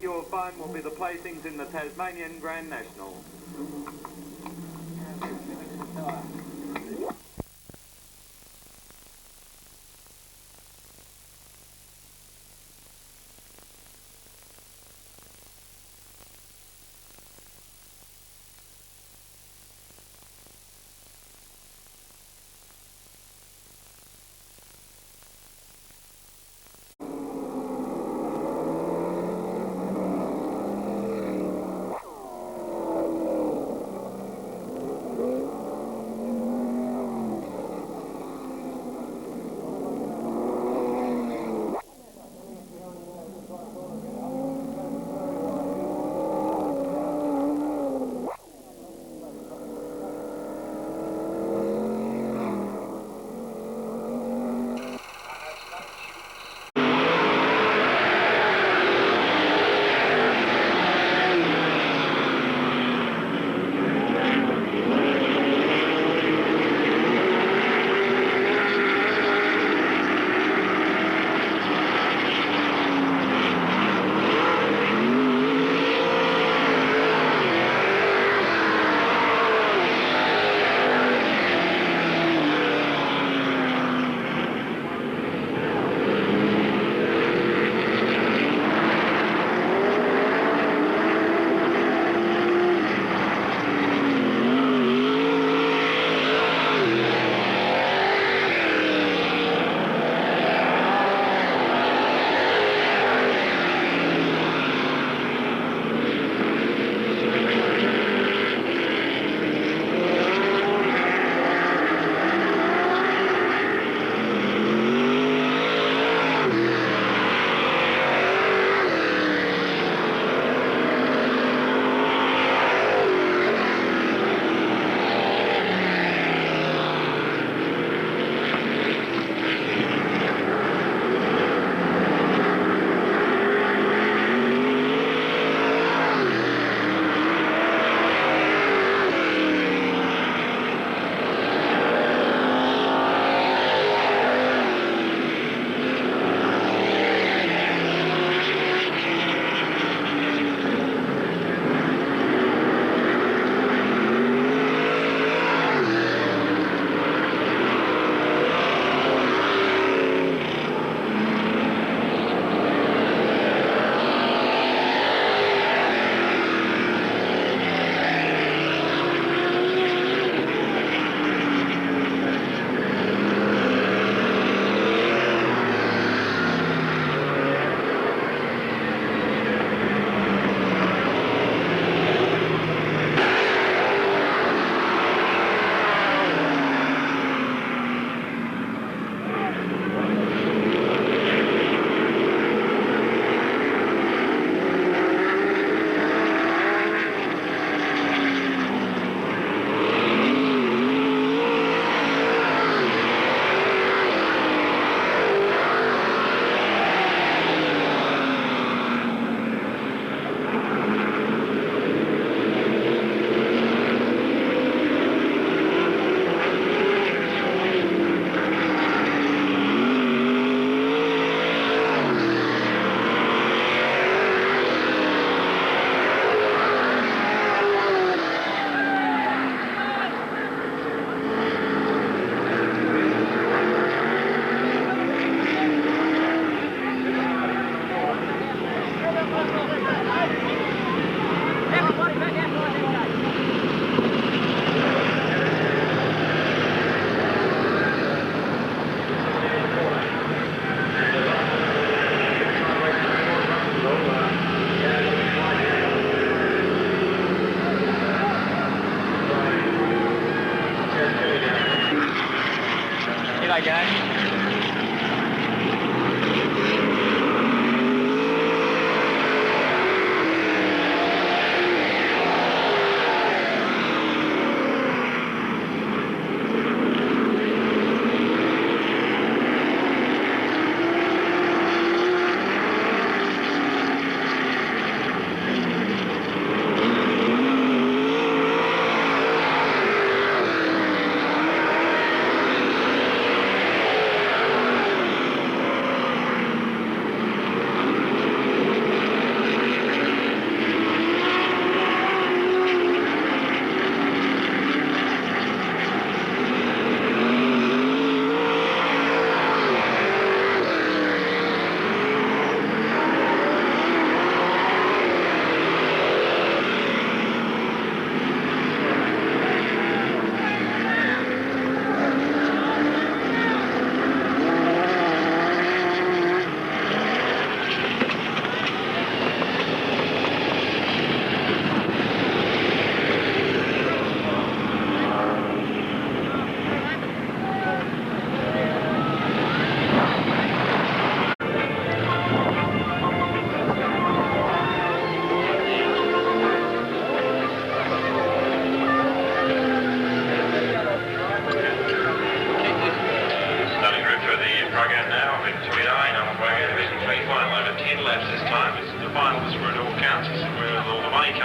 Your phone will be the placings in the Tasmanian Grand National.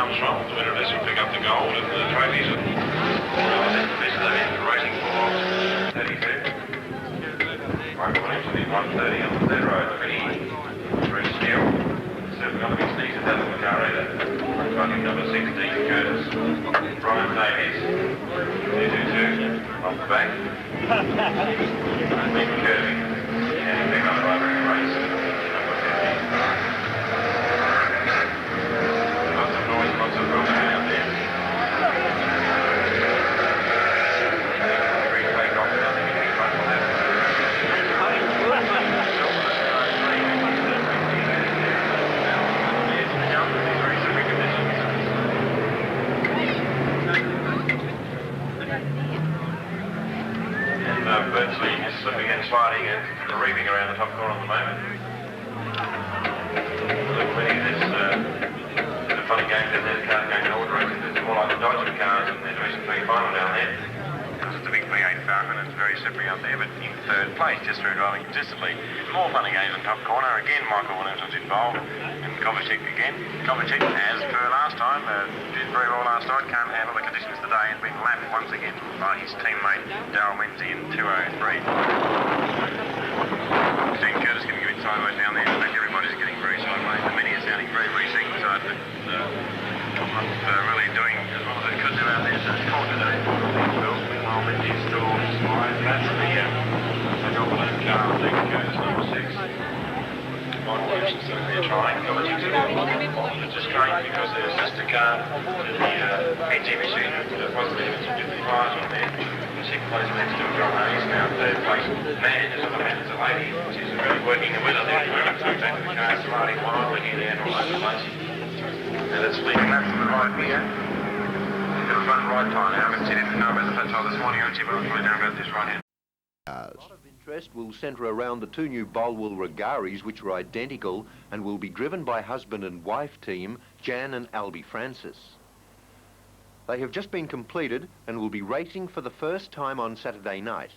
comes from. The winner of this will pick up the gold and the trophies. This is the racing for 32. Michael Williamson in 130 on the third row. Pretty still. So we're going to be sneezing out of the car either. Running number 16, Curtis. Brian Davies, 222, off the back. And Mick Kirby, and back on the right in the race, number 50. Lots of noise, lots of movement out there. Free take off, nothing in the front of that. Virtually is slipping and sliding and reeving around the top corner at the moment. Look, many of this is a funny game down there, the cars going in order racing. It's more like the Dodger cars and they're doing some big final down there. It's the big V8 Falcon, it's very slippery up there, but in third place, just through driving consistently. More funny games on top corner. Again, Michael Williamson's involved. And Kovacic again. Kovacic, as per last time, did very well last night, can't handle the conditions today and been lapped once again by his teammate Darryl Lindsay in 203. Seen Curtis getting a bit sideways down there. In fact, everybody's getting very sideways. The many are sounding very, very second side, but not really doing as well as they could do out there. So it's caught today. Darryl Lindsay still smiling. That's the double balloon car, I think, Curtis number 6. Michael Williamson's sitting there trying. It's just strange because there's just a car to the NG machine. There was some 55s on there. Second place next to John Hayes, now third place. Man, there's a man, there's a lady. She's really working the weather there. We're up to the car, sliding wildly here and all over the place. And it's leaving laps to the right here. It's going to run right time now. I haven't seen anything about the flat tire this morning, actually, but I'll find out about this right hand. A lot of interest will centre around the two new Bulwell Regaris, which are identical and will be driven by husband and wife team Jan and Albie Francis. They have just been completed and will be racing for the first time on Saturday night.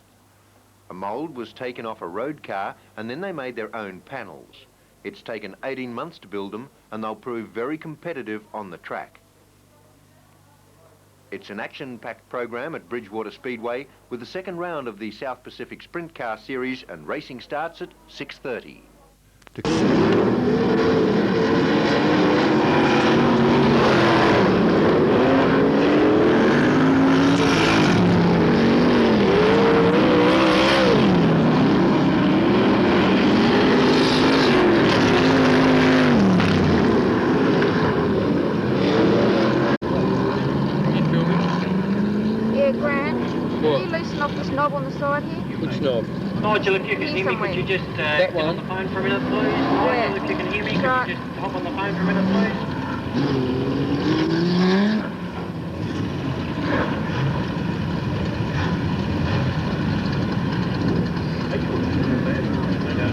A mould was taken off a road car and then they made their own panels. It's taken 18 months to build them and they'll prove very competitive on the track. It's an action-packed program at Bridgewater Speedway with the second round of the South Pacific Sprint Car Series, and racing starts at 6:30. Knob on the side here? Which knob? Nigel, if you can hear me, could you just get on the phone for a minute, please? Nigel, if you can hear me, could you just hop on the phone for a minute, please?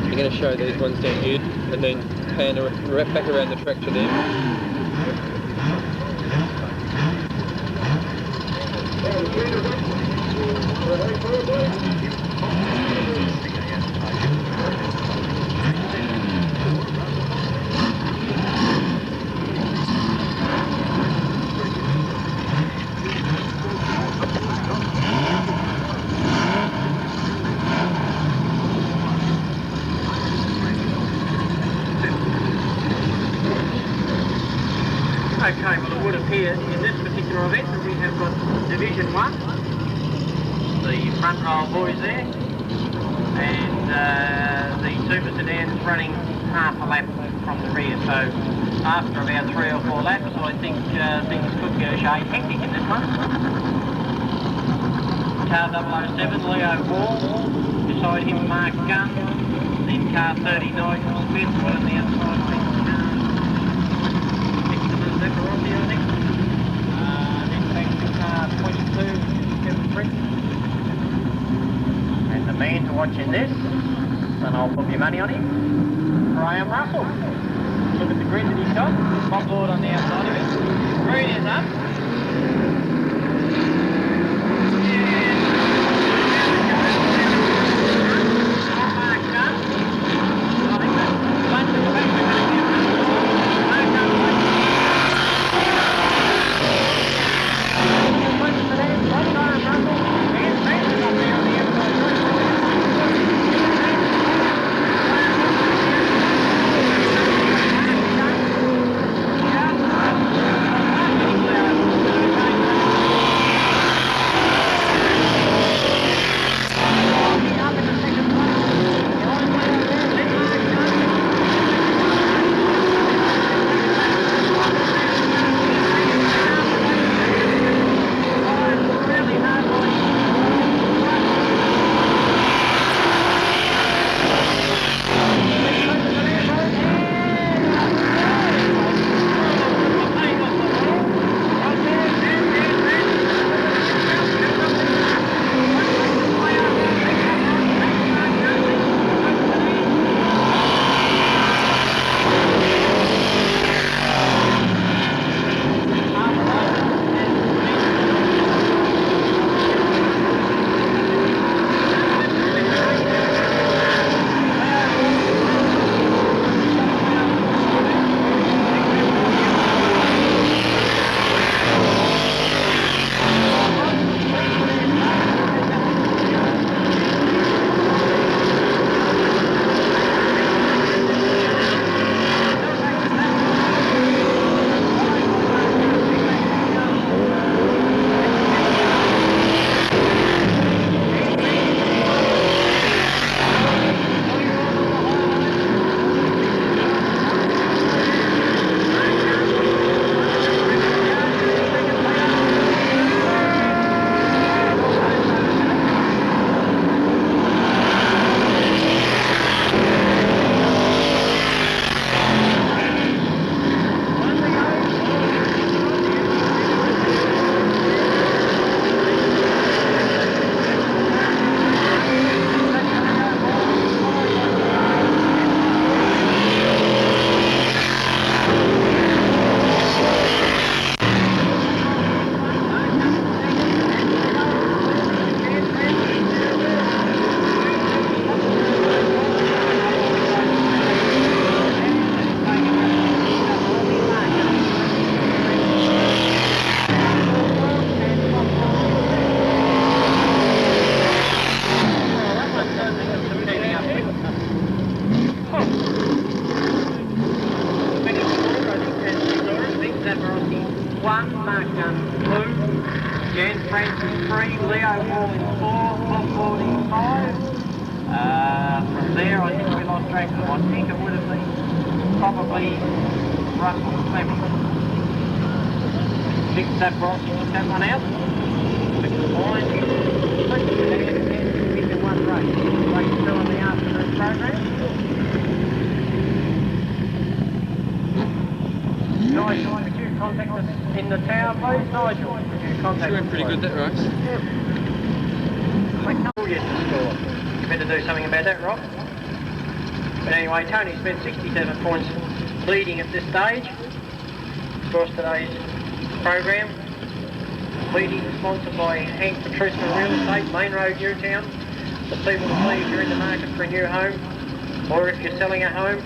You're going to show these ones down here and then pan back around the track to them. Okay, well it would appear in this particular event that we have got Division 1, the front row boys there, and the super sedans running half a lap from the rear. So after about 3 or 4 laps, I think things could go shade hectic in this one. Car 007, Leo Wall, beside him Mark Gunn, then car 30, Nigel Smith, one on the outside of the Rossi, I think. Then back to car 22, Kevin Britt. And the man to watch in this, and I'll put my money on him, Graham Russell. Look at the grid that he's got. Bob Lord on the outside of it. Green is up. Mark Gunn. I think that's the bunch of the back. Francis 3, Leo Wallin 4, Bob Wallin 5. From there, I think we lost track of them. I think it would have been probably Russell Fleming. Picked that one out. Which was fine. In one race. Race 2 in the afternoon program. Nigel, could you contact us in the tower, please? Nigel, could you contact us? She went pretty good, that race. Yep. You better do something about that, Rob. But anyway, Tony spent 67 points leading at this stage across today's program. Leading sponsored by Hank Patrusman Real Estate, Main Road, Newtown. The people to see if you're in the market for a new home, or if you're selling a home,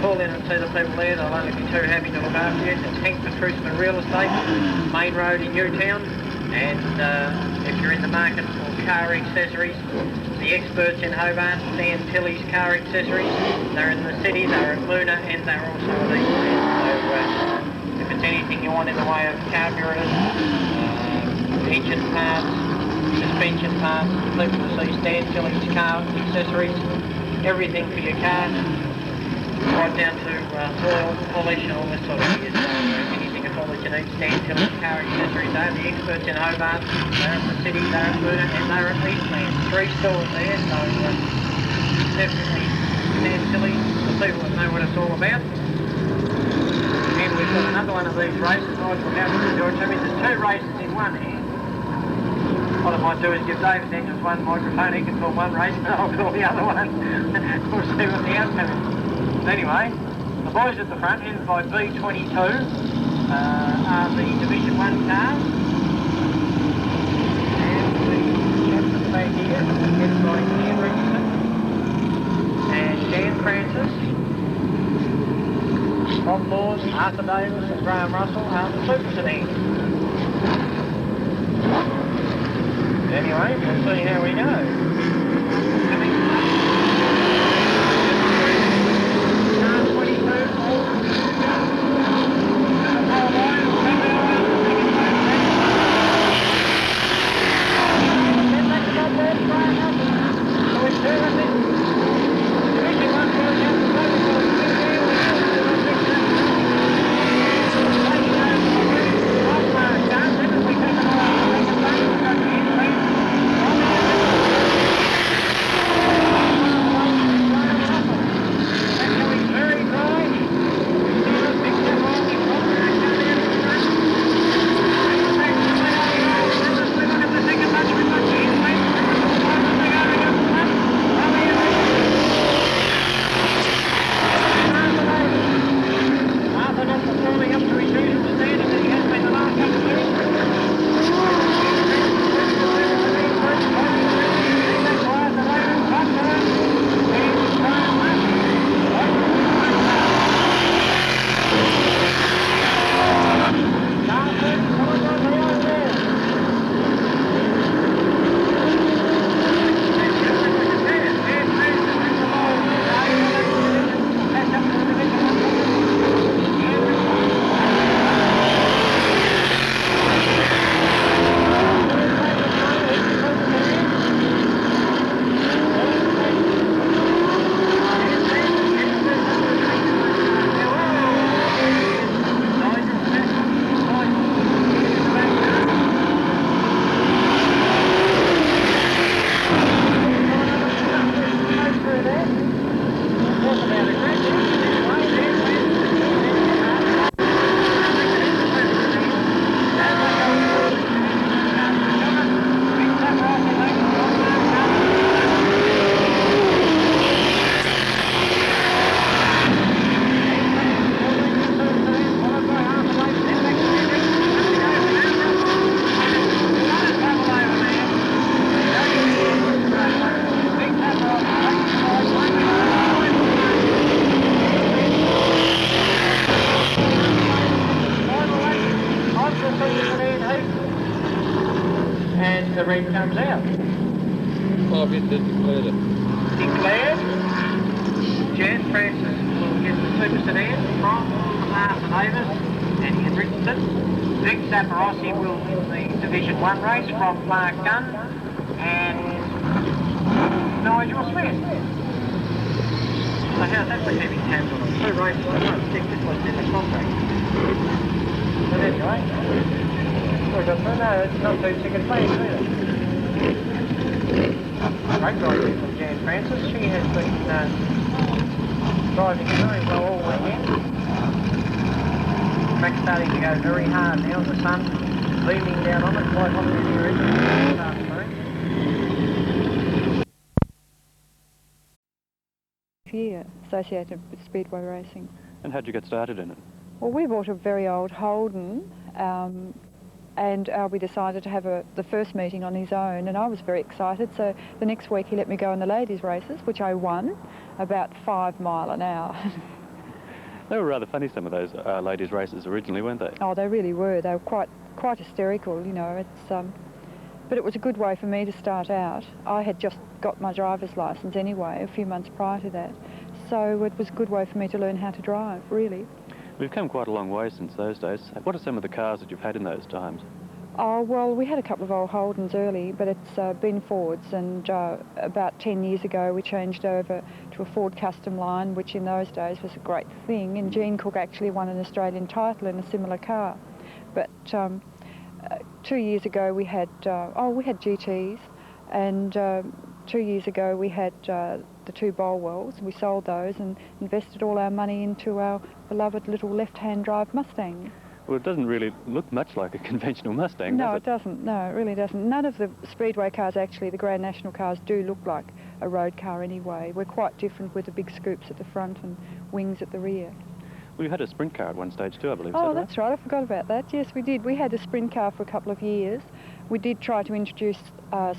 call in and see the people there. They'll only be too happy to look after you. It's Hank Patrusman Real Estate, Main Road in Newtown. And if you're in the market for car accessories, the experts in Hobart, Stan Tilley's Car Accessories. They're in the city, they're at Luna, and they're also at Eastland. So if it's anything you want in the way of carburetors, engine parts, suspension parts, people to see Stan Tilley's Car Accessories, everything for your car, right down to oil, polish, and all this sort of gear. So anything at all that you need, Stan Tilley's Car Accessories. They're the experts in Hobart, they're at the city, they're at Luna, and they're at Eastland. 3 stores there, so definitely Stan Tilley, the people that know what it's all about. And we've got another one of these races. Nigel Howard and George. I mean, there's 2 races in one here. What I might do is give David Daniels one microphone. He can call one race, and I'll call the other one. We'll see what the outcome is. But anyway, the boys at the front, headed by B22, are the Division 1 cars. And the chaps at the back here, headed by Ian Richardson and Dan Francis. Bob Laws, Arthur Davis and Graham Russell are the super sedans. Anyway, we'll see how we go. And the red comes out. Oh, we declared it. Declared. Jan Francis will get the super sedan from Arthur Davis Danny Hendrickson. Vic Zaparossi will win the Division 1 race from Clark Gunn and Nigel Smith. So how's that for having tabs on them? 2 races, I can't stick this one's in the contract. But anyway, we've got no, it's not 2 ticket plays either. Great driving from Jan Francis. She has been driving very well all weekend. Track's starting to go very hard now, the sun beaming down on it, quite hot in here, isn't it? Year associated with speedway racing. And how'd you get started in it? Well, we bought a very old Holden, and we decided to have the first meeting on his own, and I was very excited. So the next week he let me go in the ladies' races, which I won about 5 miles an hour. They were rather funny, some of those ladies' races originally, weren't they? Oh, they really were. They were quite hysterical, you know. But it was a good way for me to start out. I had just got my driver's licence anyway, a few months prior to that. So it was a good way for me to learn how to drive, really. We've come quite a long way since those days. What are some of the cars that you've had in those times? Oh, well, we had a couple of old Holdens early, but it's been Fords, and about 10 years ago we changed over to a Ford Custom line, which in those days was a great thing, and Jean Cook actually won an Australian title in a similar car. But 2 years ago we had GTs, and 2 years ago we had the 2 Bolwells. We sold those and invested all our money into our beloved little left-hand drive Mustang. Well, it doesn't really look much like a conventional Mustang, No, does it doesn't. No, it really doesn't. None of the Speedway cars, actually, the Grand National cars, do look like a road car anyway. We're quite different with the big scoops at the front and wings at the rear. Well, you had a sprint car at one stage too, I believe. Oh, is that that's right. I forgot about that. Yes, we did. We had a sprint car for a couple of years. We did try to introduce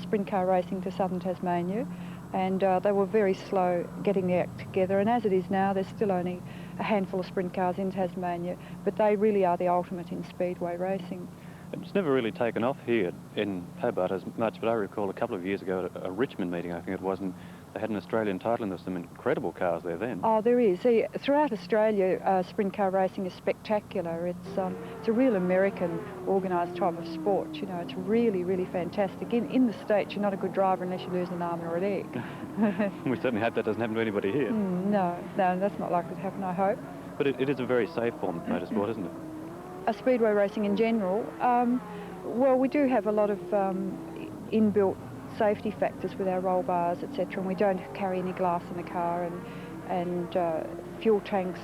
sprint car racing to southern Tasmania, and they were very slow getting the act together. And as it is now, there's still only a handful of sprint cars in Tasmania, but they really are the ultimate in speedway racing. It's never really taken off here in Hobart as much, but I recall a couple of years ago at a Richmond meeting, I think it was, and they had an Australian title, and there were some incredible cars there then. Oh, there is. See, throughout Australia, sprint car racing is spectacular. It's a real American organised type of sport. You know, it's really, really fantastic. In the States, you're not a good driver unless you lose an arm or a leg. We certainly hope that doesn't happen to anybody here. No, that's not likely to happen, I hope. But it is a very safe form of motorsport, isn't it? Speedway racing in general, well, we do have a lot of inbuilt safety factors with our roll bars, etc., and we don't carry any glass in the car, and fuel tanks,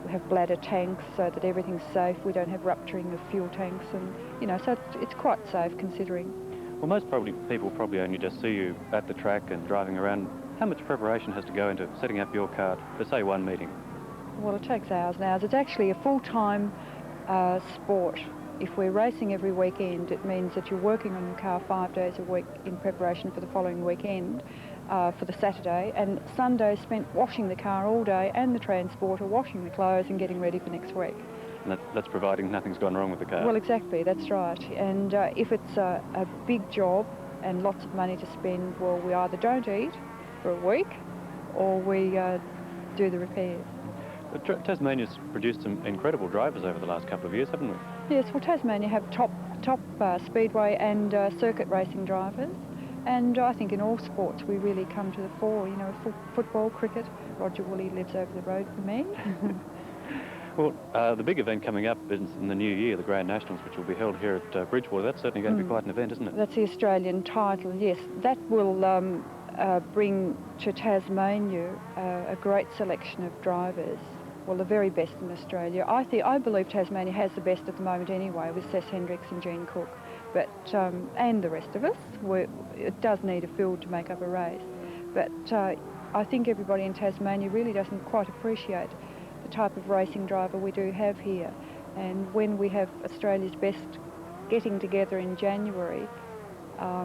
we have bladder tanks so that everything's safe. We don't have rupturing of fuel tanks, and you know, so it's quite safe considering. Well, most people probably only just see you at the track and driving around. How much preparation has to go into setting up your car for, say, one meeting? Well, it takes hours and hours. It's actually a full-time sport. If we're racing every weekend, it means that you're working on your car 5 days a week in preparation for the following weekend, for the Saturday, and Sunday spent washing the car all day, and the transporter, washing the clothes and getting ready for next week. And that's providing nothing's gone wrong with the car. Well, exactly, that's right. And if it's a big job and lots of money to spend, well, we either don't eat for a week or we do the repairs. Tasmania's produced some incredible drivers over the last couple of years, haven't we? Yes, well, Tasmania have top speedway and circuit racing drivers, and I think in all sports we really come to the fore. You know, football, cricket. Roger Woolley lives over the road for me. Well, the big event coming up is in the new year, the Grand Nationals, which will be held here at Bridgewater. That's certainly going to be quite an event, isn't it? That's the Australian title, yes. That will bring to Tasmania a great selection of drivers. Well, the very best in Australia. I believe Tasmania has the best at the moment anyway, with Cess Hendricks and Jean Cook, but and the rest of us. It does need a field to make up a race, but I think everybody in Tasmania really doesn't quite appreciate the type of racing driver we do have here. And when we have Australia's best getting together in January,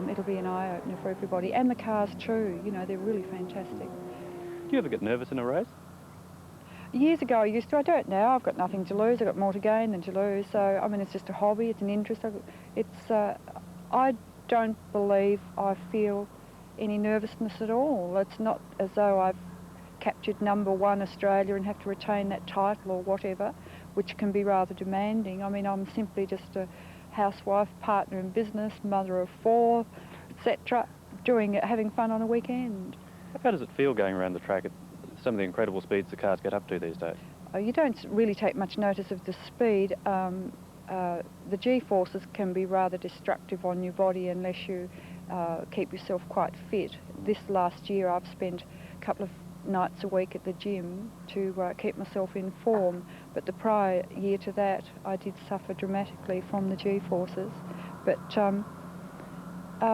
it'll be an eye-opener for everybody. And the cars too, you know, they're really fantastic. Do you ever get nervous in a race? Years ago I used to. I don't now. I've got nothing to lose. I've got more to gain than to lose. So, I mean, it's just a hobby. It's an interest. I don't believe I feel any nervousness at all. It's not as though I've captured #1 Australia and have to retain that title or whatever. which can be rather demanding. I mean, I'm simply just a housewife, partner in business, mother of 4, etc., having fun on a weekend. How does it feel going around the track at some of the incredible speeds the cars get up to these days? You don't really take much notice of the speed. The G-forces can be rather destructive on your body unless you keep yourself quite fit. This last year I've spent a couple of nights a week at the gym to keep myself in form, but the prior year to that I did suffer dramatically from the G-forces. But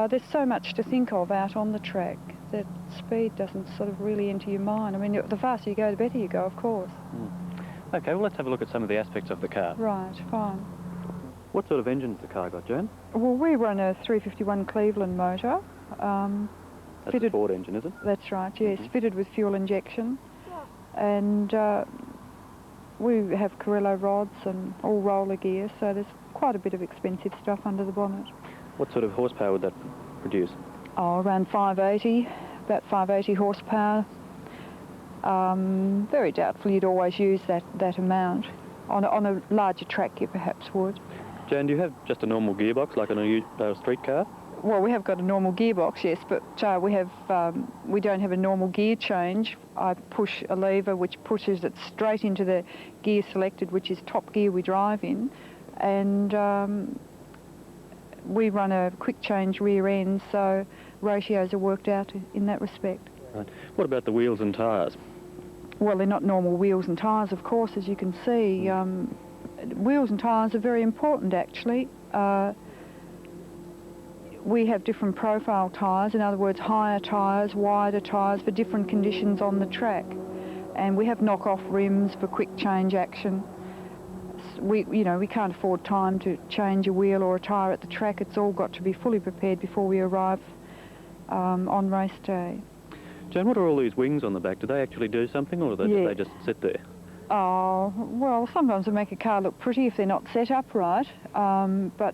there's so much to think of out on the track that speed doesn't sort of really enter your mind. I mean, the faster you go, the better you go, of course. Okay, well, let's have a look at some of the aspects of the car. Right, fine. What sort of engine's the car got, Joan? Well, we run a 351 Cleveland motor. That's a Ford engine, is it? That's right, yes, fitted with fuel injection. And we have Carrillo rods and all roller gear, so there's quite a bit of expensive stuff under the bonnet. What sort of horsepower would that produce? Oh, around 580, about 580 horsepower. Very doubtful you'd always use that amount. On a larger track you perhaps would. Jan, do you have just a normal gearbox like on a street car? Well, we have got a normal gearbox, yes, but we don't have a normal gear change. I push a lever which pushes it straight into the gear selected, which is top gear we drive in, and we run a quick change rear end, so ratios are worked out in that respect. Right. What about the wheels and tyres? Well, they're not normal wheels and tyres, of course, as you can see. Wheels and tyres are very important, actually. We have different profile tyres, in other words, higher tyres, wider tyres for different conditions on the track. And we have knock-off rims for quick change action. We can't afford time to change a wheel or a tyre at the track. It's all got to be fully prepared before we arrive on race day. Jan, what are all these wings on the back? Do they actually do something, or do they just sit there? Oh, well, sometimes they make a car look pretty if they're not set up right, but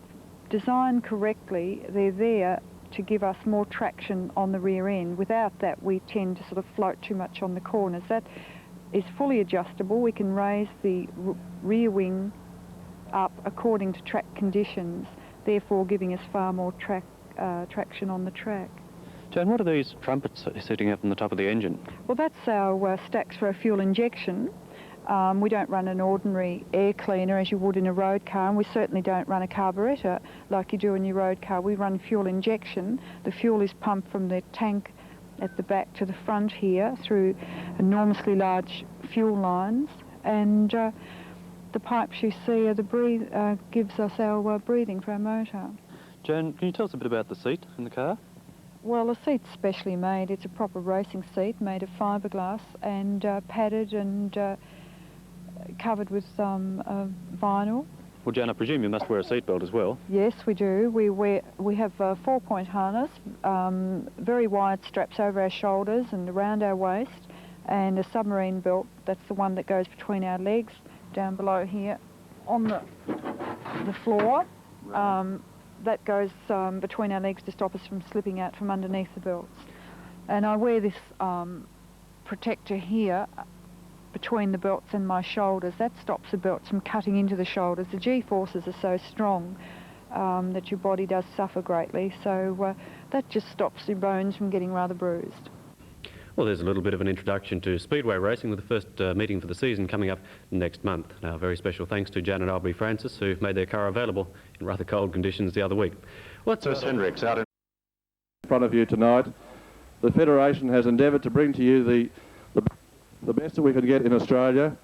designed correctly, they're there to give us more traction on the rear end. Without that, we tend to sort of float too much on the corners. That is fully adjustable. We can raise the rear wing up according to track conditions, therefore giving us far more traction on the track. Jan, what are these trumpets sitting up on the top of the engine? Well, that's our stacks for a fuel injection. We don't run an ordinary air cleaner as you would in a road car, and we certainly don't run a carburettor like you do in your road car. We run fuel injection. The fuel is pumped from the tank at the back to the front here through enormously large fuel lines, and the pipes you see are the gives us our breathing for our motor. Jan, can you tell us a bit about the seat in the car? Well, the seat's specially made. It's a proper racing seat made of fiberglass and padded and covered with vinyl. Well, Jan, I presume you must wear a seatbelt as well. Yes, we do. We have a 4-point harness, very wide straps over our shoulders and around our waist, and a submarine belt. That's the one that goes between our legs, down below here on the floor. That goes between our legs to stop us from slipping out from underneath the belts. And I wear this protector here between the belts and my shoulders. That stops the belts from cutting into the shoulders. The G-forces are so strong that your body does suffer greatly, so that just stops your bones from getting rather bruised. Well, there's a little bit of an introduction to Speedway racing with the first meeting for the season coming up next month. Now, very special thanks to Jan and Albie Francis, who made their car available in rather cold conditions the other week. What's Chris Hendricks out in front of you tonight? The Federation has endeavoured to bring to you the best that we could get in Australia.